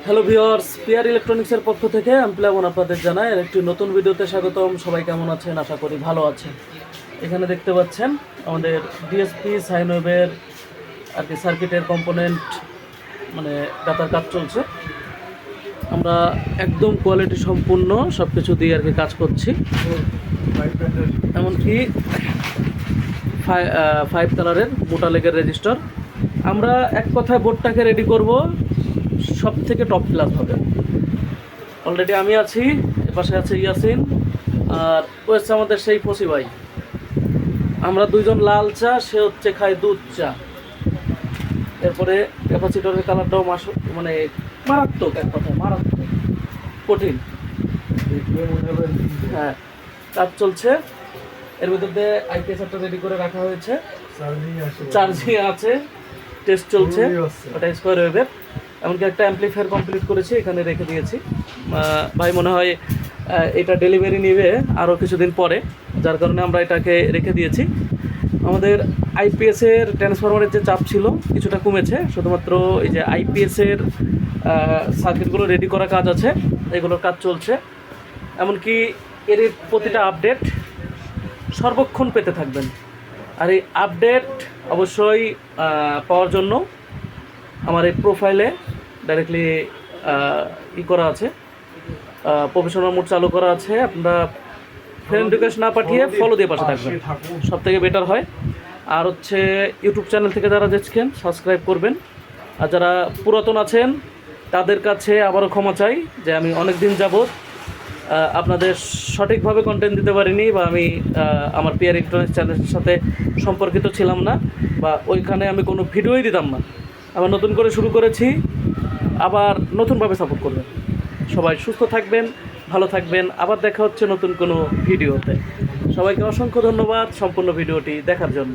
Hello viewers, PR ইলেকট্রনিক্সের পক্ষ থেকে আমি প্লাবন আপনাদের জানাই আর একটি নতুন ভিডিওতে স্বাগতম। সবাই কেমন আছেন? আশা করি ভালো আছেন। এখানে দেখতে পাচ্ছেন আমাদের ডিএসপি সাইন ওয়েভের আর কি সার্কিটের কম্পোনেন্ট মানে গাঁথার কাজ চলছে। আমরা একদম কোয়ালিটি সম্পূর্ণ সব কিছু দিয়ে আর কি কাজ করছি। এমনকি 5 কালারের মোটা লেগের রেজিস্টার। আমরা এক কথায় বোর্ডটাকে রেডি করব সব থেকে টপ ক্লাস হবে। অলরেডি আমি আছি, এপাশে আছে ইয়াসিন, আর ও হচ্ছে আমাদের সেই ফসি ভাই। আমরা দুইজন লাল চা, সে হচ্ছে খায় দুধ চা। এরপরে ক্যাপাসিটরের কালারটাও মানে মারাত্মক, এক কথায় মারাত্মক কঠিন। হ্যাঁ, কাজ চলছে। এর ভিতর দিয়ে আইপিএসআরটা রেডি করে রাখা হয়েছে, চার্জিং আছে, টেস্ট চলছে। ওটা স্কোয়ার ওয়েভের। এমনকি একটা অ্যাম্পলিফায়ার কমপ্লিট করেছি, এখানে রেখে দিয়েছি। ভাই মনে হয় এটা ডেলিভারি নেবে আরও কিছুদিন পরে, যার কারণে আমরা এটাকে রেখে দিয়েছি। আমাদের আইপিএসের ট্রান্সফরমারের যে চাপ ছিল কিছুটা কমেছে, শুধুমাত্র এই যে আইপিএসের সার্কিটগুলো রেডি করা কাজ আছে, এগুলোর কাজ চলছে। এমনকি এর প্রতিটা আপডেট সর্বক্ষণ পেতে থাকবেন। আর এই আপডেট অবশ্যই পাওয়ার জন্য আমার এই প্রোফাইলে ডাইরেক্টলি করা আছে, প্রফেশনাল মোড চালু করা আছে। আপনারা ফ্রেন্ড রিকোয়েস্ট না পাঠিয়ে ফলো দিয়ে পাশে থাকবেন, সব থেকে বেটার হয়। আর হচ্ছে ইউটিউব চ্যানেল থেকে যারা দেখছেন সাবস্ক্রাইব করবেন। আর যারা পুরাতন আছেন তাদের কাছে আবারও ক্ষমা চাই যে আমি অনেক দিন যাবৎ আপনাদের সঠিকভাবে কন্টেন্ট দিতে পারিনি, বা আমি আমার পিআর ইলেকট্রনিক্স চ্যানেলের সাথে সম্পর্কিত ছিলাম না, বা ওইখানে আমি কোনো ভিডিওই দিতাম না। আবার নতুন করে শুরু করেছি, আবার নতুনভাবে সাপোর্ট করবেন। সবাই সুস্থ থাকবেন, ভালো থাকবেন। আবার দেখা হচ্ছে নতুন কোনো ভিডিওতে। সবাইকে অসংখ্য ধন্যবাদ সম্পূর্ণ ভিডিওটি দেখার জন্য।